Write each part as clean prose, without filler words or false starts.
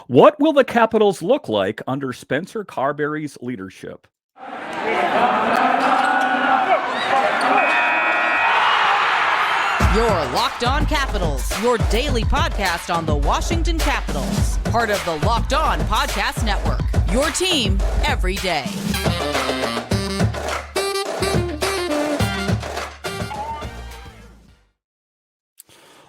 What will the Capitals look like under Spencer Carbery's leadership? Your Locked On Capitals, your daily podcast on the Washington Capitals. Part of the Locked On Podcast Network, your team every day.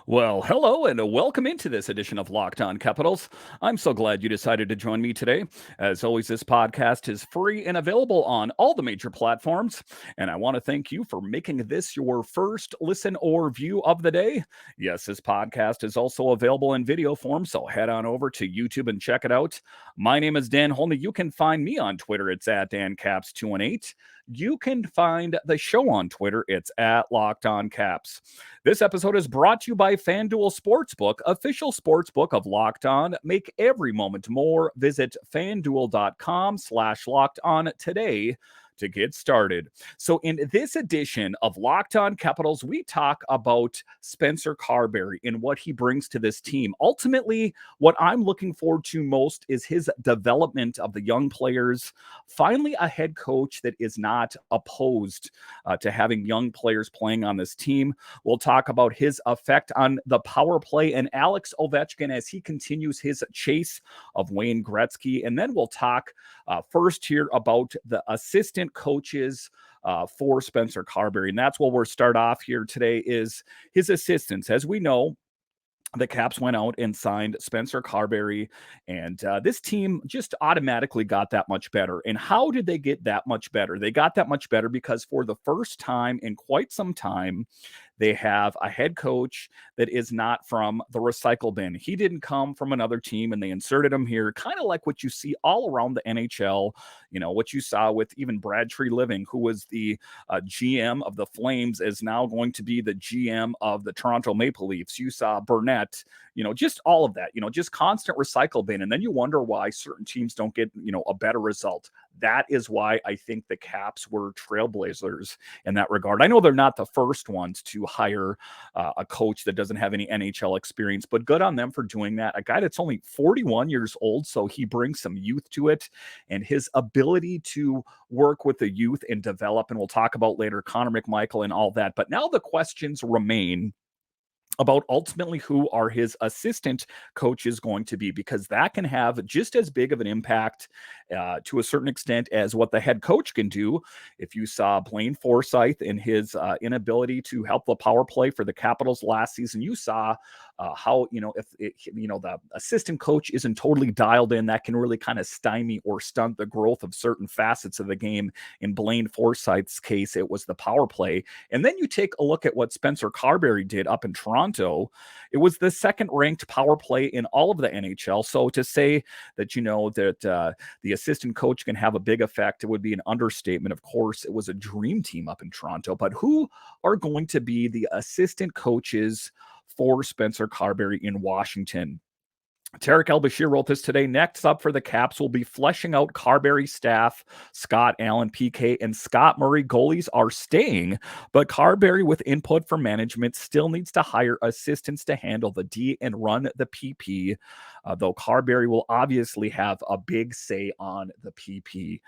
Well, hello and welcome into this edition of Locked On Capitals. I'm so glad you decided to join me today. As always, this podcast is free and available on all the major platforms. And I want to thank you for making this your first listen or view of the day. Yes, this podcast is also available in video form, so head on over to YouTube and check it out. My name is Dan Holney. You can find me on Twitter. It's at DanCaps218. You can find the show on Twitter. It's at Locked On Caps. This episode is brought to you by FanDuel Sportsbook, official sportsbook of Locked On. Make every moment more. Visit FanDuel.com/Locked On today to get started. So in this edition of Locked On Capitals, we talk about Spencer Carbery and what he brings to this team. Ultimately, what I'm looking forward to most is his development of the young players. Finally, a head coach that is not opposed to having young players playing on this team. We'll talk about his effect on the power play and Alex Ovechkin as he continues his chase of Wayne Gretzky. And then we'll talk first here about the assistant coaches for Spencer Carbery. And that's what we'll start off here today is his assistants. As we know, the Caps went out and signed Spencer Carbery, and this team just automatically got that much better. And how did they get that much better? They got that much better because for the first time in quite some time, they have a head coach that is not from the recycle bin. He didn't come from another team and they inserted him here, kind of like what you see all around the NHL. You know, what you saw with even Brad Treliving, who was the GM of the Flames, is now going to be the GM of the Toronto Maple Leafs. You saw Burnett, just all of that, just constant recycle bin. And then you wonder why certain teams don't get, a better result. That is why I think the Caps were trailblazers in that regard. I know they're not the first ones to hire a coach that doesn't have any NHL experience, but good on them for doing that. A guy that's only 41 years old, so he brings some youth to it, and his ability to work with the youth and develop, and we'll talk about later Connor McMichael and all that. But now the questions remain about ultimately who are his assistant coaches going to be, because that can have just as big of an impact to a certain extent as what the head coach can do. If you saw Blaine Forsythe and his inability to help the power play for the Capitals last season, you saw how, if the assistant coach isn't totally dialed in, that can really kind of stymie or stunt the growth of certain facets of the game. In Blaine Forsythe's case, it was the power play. And then you take a look at what Spencer Carbery did up in Toronto. It was the second ranked power play in all of the NHL. So to say that, that the assistant coach can have a big effect, it would be an understatement. Of course, it was a dream team up in Toronto, but who are going to be the assistant coaches for Spencer Carbery in Washington? Tarek El-Bashir wrote this today. Next up for the Caps will be fleshing out Carbery's staff. Scott Allen, PK, and Scott Murray goalies are staying, but Carbery, with input from management, still needs to hire assistants to handle the D and run the PP, though Carbery will obviously have a big say on the PP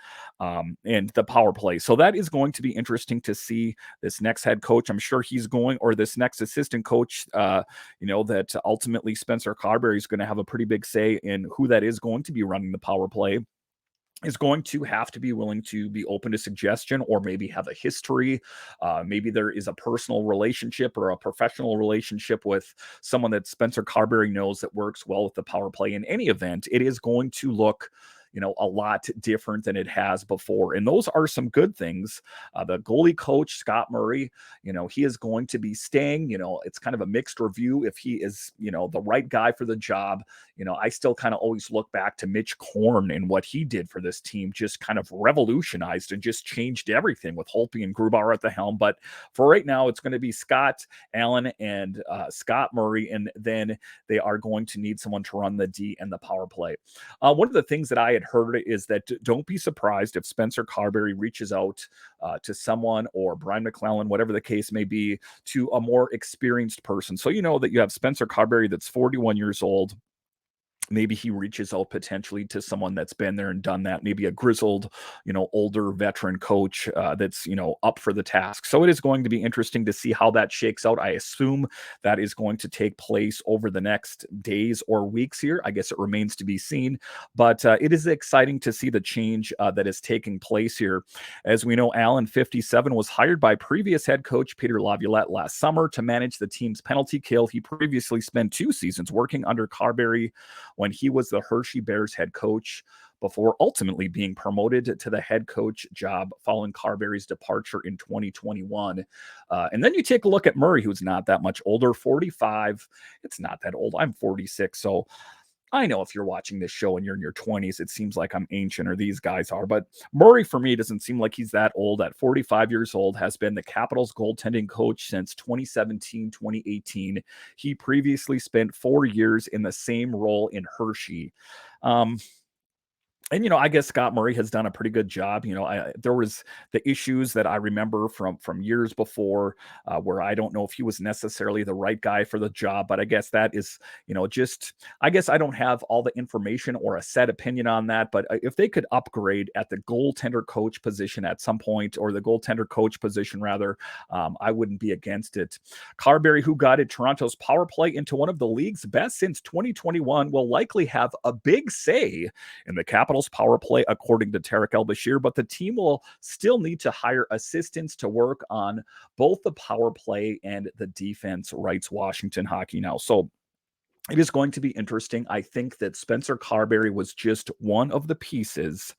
and the power play. So that is going to be interesting to see this next head coach. I'm sure he's going, or this next assistant coach, that ultimately Spencer Carbery is going to have a pretty big say in who that is going to be running the power play, is going to have to be willing to be open to suggestion, or maybe have a history. Maybe there is a personal relationship or a professional relationship with someone that Spencer Carbery knows that works well with the power play. In any event, it is going to look a lot different than it has before. And those are some good things. The goalie coach, Scott Murray, he is going to be staying. It's kind of a mixed review if he is, the right guy for the job. I still kind of always look back to Mitch Korn and what he did for this team, just kind of revolutionized and just changed everything with Holtby and Grubauer at the helm. But for right now, it's going to be Scott Allen and Scott Murray, and then they are going to need someone to run the D and the power play. One of the things that I had heard is that don't be surprised if Spencer Carbery reaches out to someone, or Brian McClellan, whatever the case may be, to a more experienced person. So that you have Spencer Carbery that's 41 years old. maybe he reaches out potentially to someone that's been there and done that, maybe a grizzled, older veteran coach that's, up for the task. So it is going to be interesting to see how that shakes out. I assume that is going to take place over the next days or weeks here. I guess it remains to be seen, but it is exciting to see the change that is taking place here. As we know, Allen 57 was hired by previous head coach Peter Laviolette last summer to manage the team's penalty kill. He previously spent 2 seasons working under Carbery when he was the Hershey Bears head coach before ultimately being promoted to the head coach job following Carbery's departure in 2021. And then you take a look at Murray, who's not that much older, 45. It's not that old. I'm 46. So I know if you're watching this show and you're in your 20s, it seems like I'm ancient or these guys are. But Murray, for me, doesn't seem like he's that old. At 45 years old, has been the Capitals goaltending coach since 2017, 2018. He previously spent 4 years in the same role in Hershey. And I guess Scott Murray has done a pretty good job. There was the issues that I remember from years before, where I don't know if he was necessarily the right guy for the job. But I guess that is, just I guess I don't have all the information or a set opinion on that. But if they could upgrade at the goaltender coach position at some point, or the goaltender coach position rather, I wouldn't be against it. Carbery, who guided Toronto's power play into one of the league's best since 2021, will likely have a big say in the Capitals power play, according to Tarek El-Bashir, but the team will still need to hire assistants to work on both the power play and the defense, writes Washington Hockey Now. So it is going to be interesting. I think that Spencer Carbery was just one of the pieces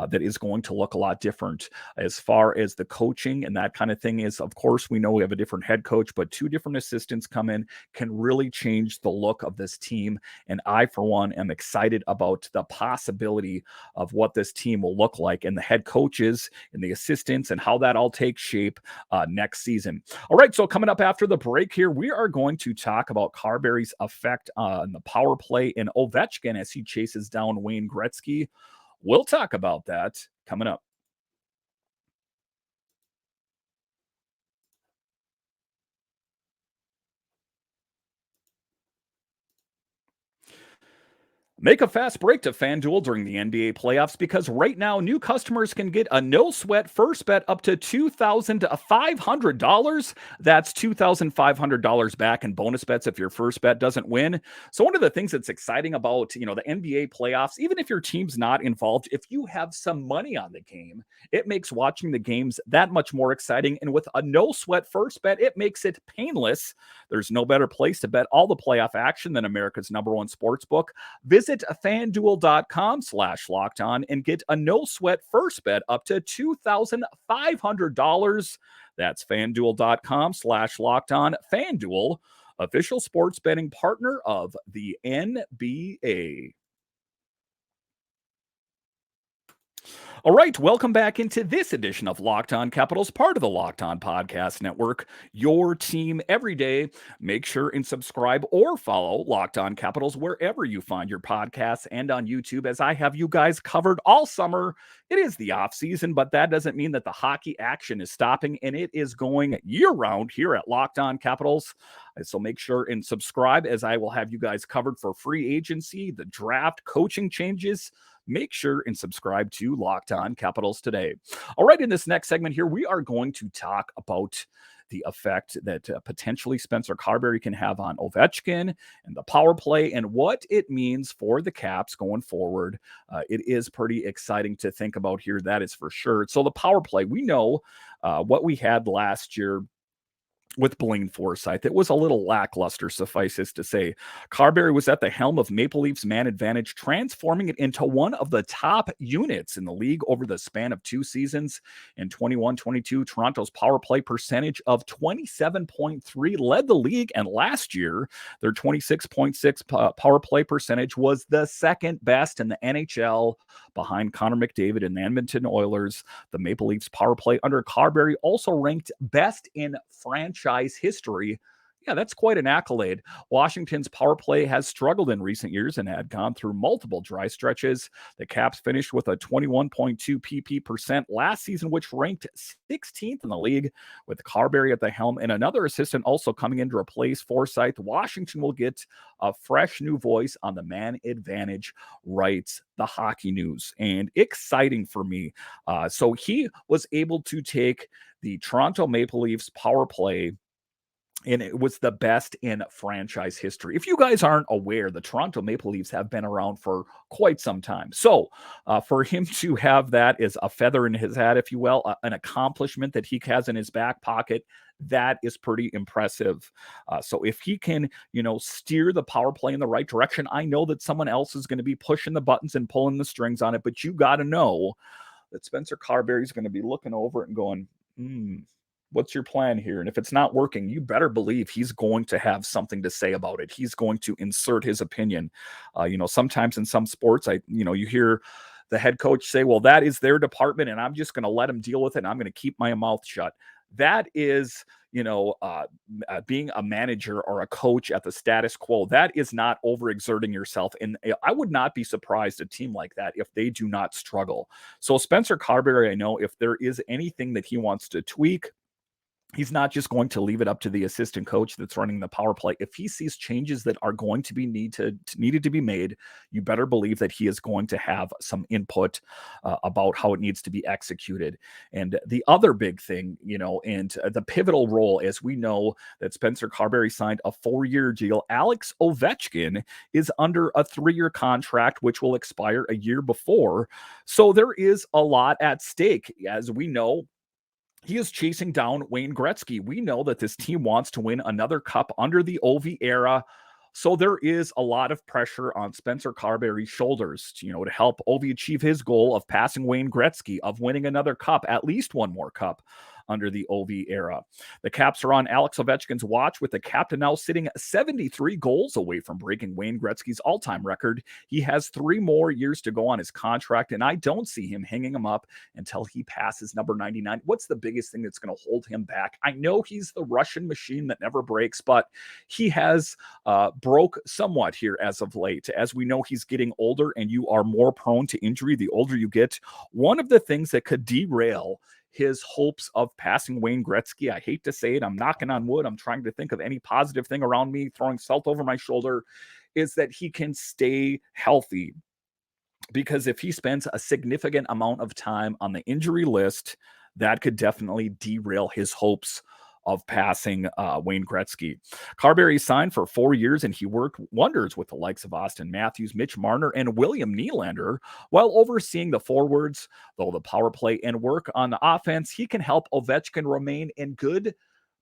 that is going to look a lot different as far as the coaching and that kind of thing is. Of course, we know we have a different head coach, but 2 different assistants come in can really change the look of this team. And I, for one, am excited about the possibility of what this team will look like, and the head coaches and the assistants and how that all takes shape next season. All right, so coming up after the break here, we are going to talk about Carbery's effect on the power play and Ovechkin as he chases down Wayne Gretzky. We'll talk about that coming up. Make a fast break to FanDuel during the NBA playoffs, because right now new customers can get a no-sweat first bet up to $2,500. That's $2,500 back in bonus bets if your first bet doesn't win. So one of the things that's exciting about, the NBA playoffs, even if your team's not involved, if you have some money on the game, it makes watching the games that much more exciting. And with a no-sweat first bet, it makes it painless. There's no better place to bet all the playoff action than America's #1 sports book. Visit fanduel.com/lockedon and get a no sweat first bet up to $2,500. That's fanduel.com/lockedon. FanDuel, official sports betting partner of the NBA. All right, welcome back into this edition of Locked On Capitals, part of the Locked On Podcast Network, your team every day. Make sure and subscribe or follow Locked On Capitals wherever you find your podcasts and on YouTube, as I have you guys covered all summer. It is the off season, but that doesn't mean that the hockey action is stopping, and it is going year-round here at Locked On Capitals. So make sure and subscribe, as I will have you guys covered for free agency, the draft, coaching changes. Make sure and subscribe to Locked On Capitals today. All right, in this next segment here, we are going to talk about the effect that potentially Spencer Carbery can have on Ovechkin and the power play and what it means for the Caps going forward. It is pretty exciting to think about here, that is for sure. So the power play, we know what we had last year with Blaine Forsyth. It was a little lackluster, suffices to say. Carbery was at the helm of Maple Leafs man advantage, transforming it into one of the top units in the league over the span of 2 seasons. In 21-22, Toronto's power play percentage of 27.3 led the league, and last year, their 26.6 power play percentage was the second best in the NHL, behind Connor McDavid and the Edmonton Oilers. The Maple Leafs power play under Carbery also ranked best in franchise history Yeah, that's quite an accolade. Washington's power play has struggled in recent years and had gone through multiple dry stretches. The Caps finished with a 21.2 PP percent last season, which ranked 16th in the league. With Carbery at the helm and another assistant also coming in to replace Forsyth, Washington will get a fresh new voice on the man advantage, writes the Hockey News. And exciting for me. So he was able to take the Toronto Maple Leafs power play, and it was the best in franchise history. If you guys aren't aware, the Toronto Maple Leafs have been around for quite some time. So for him to have that as a feather in his hat, if you will, an accomplishment that he has in his back pocket, that is pretty impressive. So if he can, steer the power play in the right direction, I know that someone else is going to be pushing the buttons and pulling the strings on it, but you got to know that Spencer Carbery is going to be looking over it and going, what's your plan here? And if it's not working, you better believe he's going to have something to say about it. He's going to insert his opinion. Sometimes in some sports, you hear the head coach say, well, that is their department and I'm just going to let them deal with it. And I'm going to keep my mouth shut. That is, being a manager or a coach at the status quo. That is not overexerting yourself. And I would not be surprised a team like that if they do not struggle. So Spencer Carbery, I know if there is anything that he wants to tweak, he's not just going to leave it up to the assistant coach that's running the power play. If he sees changes that are going to be needed to be made, you better believe that he is going to have some input about how it needs to be executed. And the other big thing, and the pivotal role, as we know that Spencer Carbery signed a 4-year deal, Alex Ovechkin is under a 3-year contract, which will expire a year before. So there is a lot at stake. As we know, he is chasing down Wayne Gretzky. We know that this team wants to win another cup under the Ovi era. So there is a lot of pressure on Spencer Carbery's shoulders, to help Ovi achieve his goal of passing Wayne Gretzky, of winning another cup, at least one more cup under the Ovi era. The Caps are on Alex Ovechkin's watch, with the captain now sitting 73 goals away from breaking Wayne Gretzky's all-time record. He has 3 more years to go on his contract, and I don't see him hanging him up until he passes number 99. What's the biggest thing that's going to hold him back? I know he's the Russian machine that never breaks, but he has broke somewhat here as of late. As we know, he's getting older, and you are more prone to injury the older you get. One of the things that could derail his hopes of passing Wayne Gretzky, I hate to say it, I'm knocking on wood, I'm trying to think of any positive thing around me, throwing salt over my shoulder, is that he can stay healthy. Because if he spends a significant amount of time on the injury list, that could definitely derail his hopes of passing Wayne Gretzky. Carbery signed for 4 years, and he worked wonders with the likes of Austin Matthews, Mitch Marner, and William Nylander while overseeing the forwards. Though the power play and work on the offense, he can help Ovechkin remain in good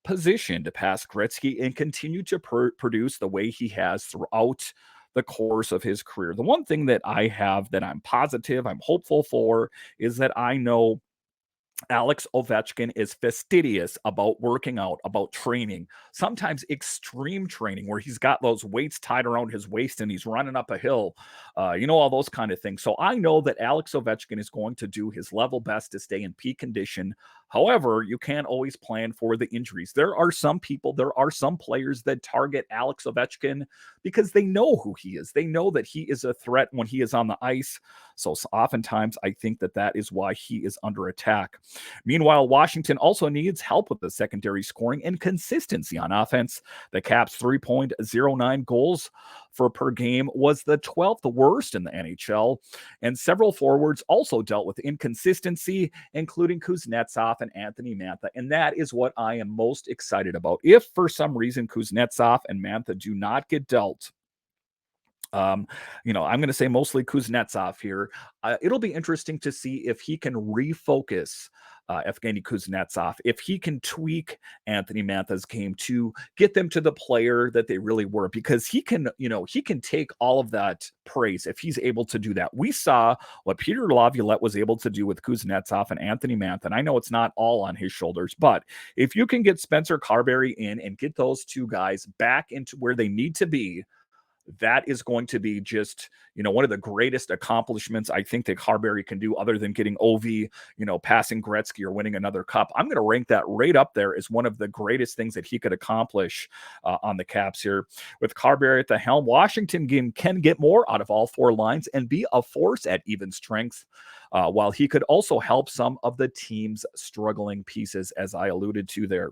position to pass Gretzky and continue to produce the way he has throughout the course of his career. The one thing that I have that I'm positive, I'm hopeful for, is that I know Alex Ovechkin is fastidious about working out, about training, sometimes extreme training where he's got those weights tied around his waist and he's running up a hill, all those kind of things. So I know that Alex Ovechkin is going to do his level best to stay in peak condition. However, you can't always plan for the injuries. There are some players that target Alex Ovechkin because they know who he is. They know that he is a threat when he is on the ice. So oftentimes I think that is why he is under attack. Meanwhile, Washington also needs help with the secondary scoring and consistency on offense. The Caps' 3.09 goals per game was the 12th worst in the NHL, and several forwards also dealt with inconsistency, including Kuznetsov and Anthony Mantha, and that is what I am most excited about. If for some reason Kuznetsov and Mantha do not get dealt, I'm going to say mostly Kuznetsov here. It'll be interesting to see if he can refocus Evgeny Kuznetsov, if he can tweak Anthony Mantha's game to get them to the player that they really were, because he can take all of that praise if he's able to do that. We saw what Peter Laviolette was able to do with Kuznetsov and Anthony Mantha, and I know it's not all on his shoulders, but if you can get Spencer Carbery in and get those two guys back into where they need to be, that is going to be just, one of the greatest accomplishments I think that Carbery can do other than getting Ovi, passing Gretzky or winning another cup. I'm going to rank that right up there as one of the greatest things that he could accomplish on the Caps here. With Carbery at the helm, Washington can get more out of all four lines and be a force at even strength, while he could also help some of the team's struggling pieces, as I alluded to there.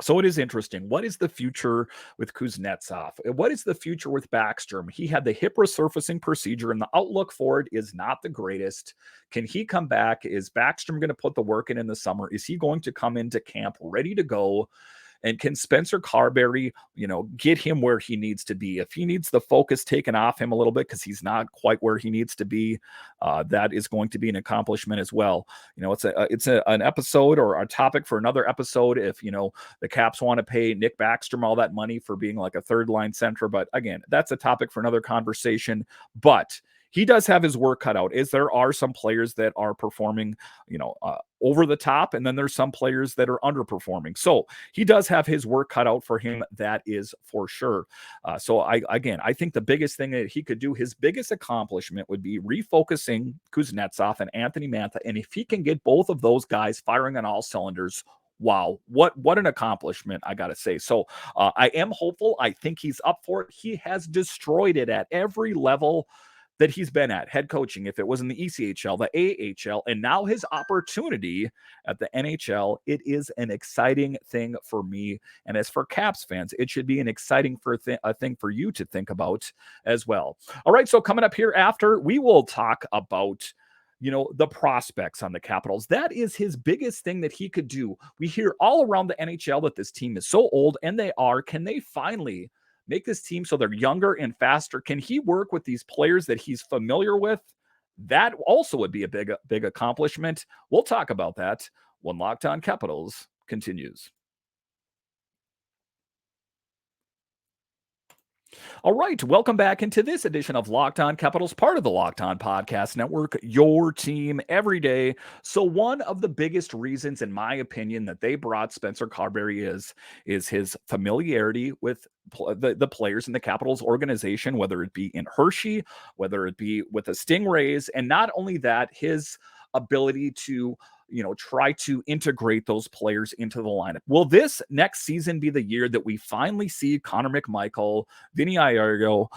So it is interesting. What is the future with Kuznetsov? What is the future with Backstrom? He had the hip resurfacing procedure, and the outlook for it is not the greatest. Can he come back? Is Backstrom going to put the work in the summer? Is he going to come into camp ready to go? And can Spencer Carbery, get him where he needs to be? If he needs the focus taken off him a little bit because he's not quite where he needs to be, that is going to be an accomplishment as well. It's an episode or a topic for another episode. If the Caps want to pay Nick Backstrom all that money for being like a third line center, but again, that's a topic for another conversation. But he does have his work cut out. There are some players that are performing, over the top, and then there's some players that are underperforming. So he does have his work cut out for him. That is for sure. So I think the biggest thing that he could do, his biggest accomplishment, would be refocusing Kuznetsov and Anthony Mantha. And if he can get both of those guys firing on all cylinders, wow, what an accomplishment, I gotta say. So I am hopeful. I think he's up for it. He has destroyed it at every level that he's been at, head coaching, if it was in the ECHL, the AHL, and now his opportunity at the NHL. It is an exciting thing for me. And as for Caps fans, it should be an exciting thing for you to think about as well. All right, so coming up here after, we will talk about the prospects on the Capitals. That is his biggest thing that he could do. We hear all around the NHL that this team is so old, and they are. Can they finally make this team so they're younger and faster? Can he work with these players that he's familiar with? That also would be a big accomplishment. We'll talk about that when Locked On Capitals continues. All right, welcome back into this edition of Locked On Capitals, part of the Locked On Podcast Network, your team every day. So one of the biggest reasons, in my opinion, that they brought Spencer Carbery is his familiarity with the players in the Capitals organization, whether it be in Hershey, whether it be with the Stingrays, and not only that, his ability to try to integrate those players into the lineup. Will this next season be the year that we finally see Connor McMichael, Vinny Iorgo,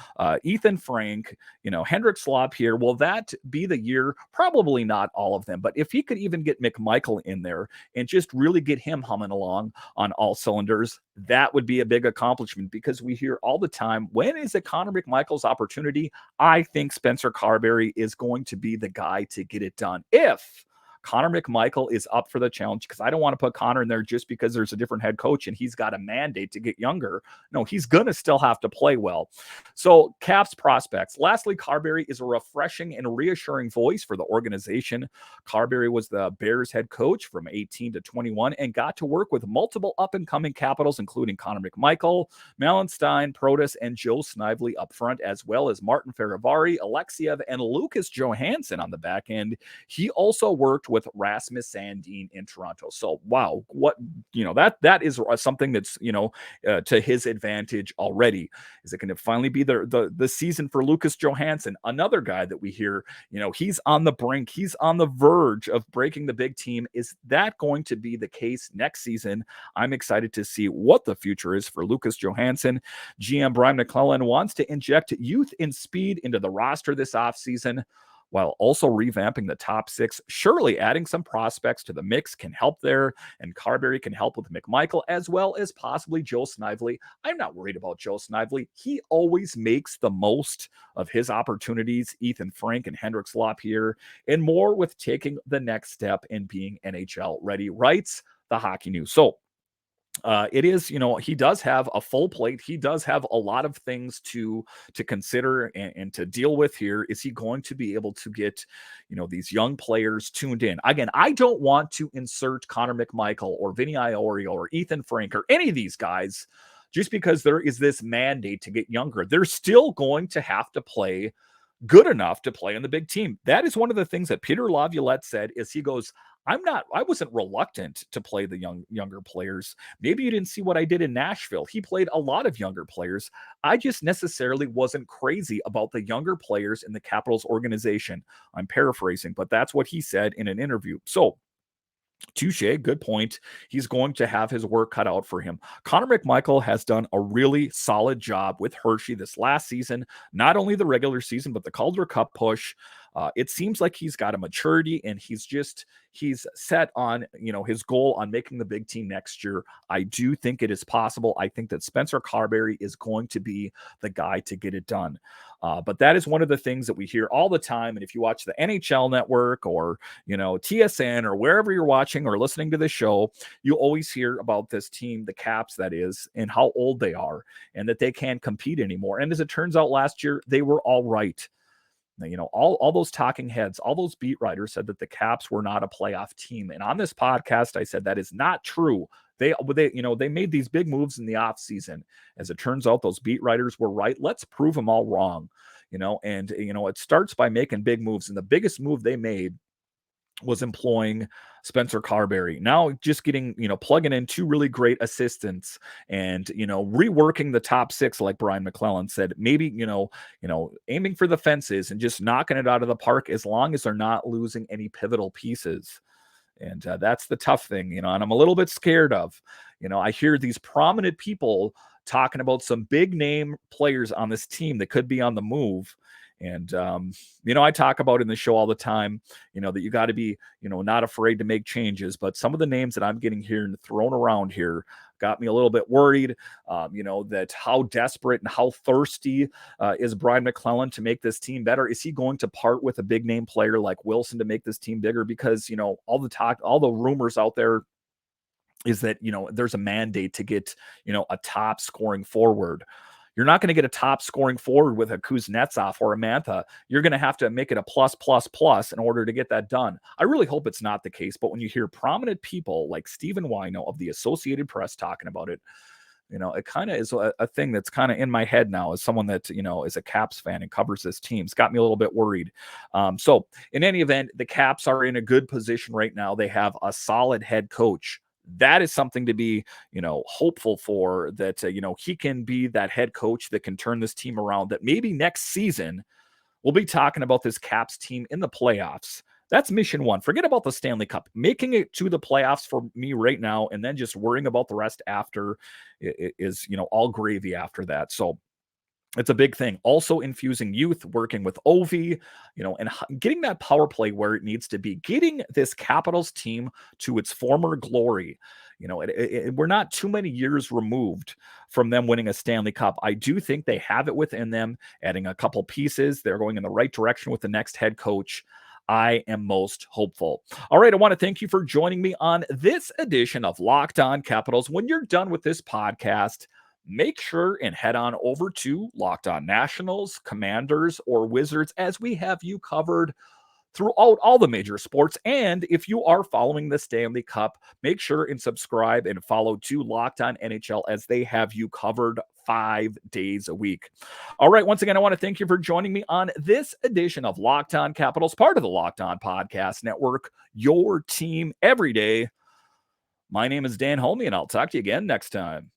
Ethan Frank, Hendrik Slop here? Will that be the year? Probably not all of them, but if he could even get McMichael in there and just really get him humming along on all cylinders, that would be a big accomplishment, because we hear all the time, when is it Connor McMichael's opportunity? I think Spencer Carbery is going to be the guy to get it done if Connor McMichael is up for the challenge, because I don't want to put Connor in there just because there's a different head coach and he's got a mandate to get younger. No, he's going to still have to play well. So Caps prospects. Lastly, Carbery is a refreshing and reassuring voice for the organization. Carbery was the Bears head coach from 18 to 21 and got to work with multiple up-and-coming Capitals, including Connor McMichael, Malenstein, Protas, and Joe Snively up front, as well as Martin Ferivari, Alexiev, and Lucas Johansson on the back end. He also worked with Rasmus Sandin in Toronto. So, wow, what, that is something that's, to his advantage already. Is it going to finally be the season for Lucas Johansson? Another guy that we hear, he's on the brink, he's on the verge of breaking the big team. Is that going to be the case next season? I'm excited to see what the future is for Lucas Johansson. GM Brian McClellan wants to inject youth and speed into the roster this offseason, while also revamping the top six. Surely adding some prospects to the mix can help there, and Carbery can help with McMichael as well as possibly Joe Snively. I'm not worried about Joe Snively. He always makes the most of his opportunities. Ethan Frank and Hendrik Slop here, and more with taking the next step in being NHL ready, writes the Hockey News. So it is, he does have a full plate. He does have a lot of things to consider and to deal with here. Is he going to be able to get, these young players tuned in? Again, I don't want to insert Connor McMichael or Vinny Iorio or Ethan Frank or any of these guys just because there is this mandate to get younger. They're still going to have to play good enough to play on the big team. That is one of the things that Peter Laviolette said, is he goes, I wasn't reluctant to play the younger players. Maybe you didn't see what I did in Nashville. He played a lot of younger players. I just necessarily wasn't crazy about the younger players in the Capitals organization. I'm paraphrasing, but that's what he said in an interview. So, touche, good point. He's going to have his work cut out for him. Connor McMichael has done a really solid job with Hershey this last season, not only the regular season, but the Calder Cup push. It seems like he's got a maturity and he's set on, his goal on making the big team next year. I do think it is possible. I think that Spencer Carbery is going to be the guy to get it done. But that is one of the things that we hear all the time. And if you watch the NHL network or, TSN or wherever you're watching or listening to the show, you always hear about this team, the Caps, that is, and how old they are and that they can't compete anymore. And as it turns out last year, they were all right. All those talking heads, all those beat writers said that the Caps were not a playoff team. And on this podcast, I said that is not true. They made these big moves in the offseason. As it turns out, those beat writers were right. Let's prove them all wrong. It starts by making big moves. And the biggest move they made was employing Spencer Carbery. Now just getting, plugging in two really great assistants and, reworking the top six, like Brian McClellan said, maybe, aiming for the fences and just knocking it out of the park as long as they're not losing any pivotal pieces. And that's the tough thing, and I'm a little bit scared of, I hear these prominent people talking about some big name players on this team that could be on the move. And, I talk about in the show all the time, that you got to be, not afraid to make changes. But some of the names that I'm getting here and thrown around here got me a little bit worried, that how desperate and how thirsty is Brian McClellan to make this team better? Is he going to part with a big name player like Wilson to make this team bigger? Because, all the rumors out there is that, there's a mandate to get, a top scoring forward. You're not going to get a top scoring forward with a Kuznetsov or a Mantha. You're going to have to make it a plus in order to get that done. I really hope it's not the case. But when you hear prominent people like Stephen Wino of the Associated Press talking about it, it kind of is a thing that's kind of in my head now as someone that, is a Caps fan and covers this team. It's got me a little bit worried. So in any event, the Caps are in a good position right now. They have a solid head coach. That is something to be, hopeful for, that, he can be that head coach that can turn this team around, that maybe next season we'll be talking about this Caps team in the playoffs. That's mission one. Forget about the Stanley Cup. Making it to the playoffs for me right now, and then just worrying about the rest after is, all gravy after that. So it's a big thing. Also infusing youth, working with Ovi, and getting that power play where it needs to be, getting this Capitals team to its former glory. We're not too many years removed from them winning a Stanley Cup. I do think they have it within them, adding a couple pieces. They're going in the right direction with the next head coach. I am most hopeful. All right, I want to thank you for joining me on this edition of Locked On Capitals. When you're done with this podcast, make sure and head on over to Locked On Nationals, Commanders, or Wizards, as we have you covered throughout all the major sports. And if you are following the Stanley Cup, make sure and subscribe and follow to Locked On NHL, as they have you covered 5 days a week. All right, once again, I want to thank you for joining me on this edition of Locked On Capitals, part of the Locked On Podcast Network, your team every day. My name is Dan Holme, and I'll talk to you again next time.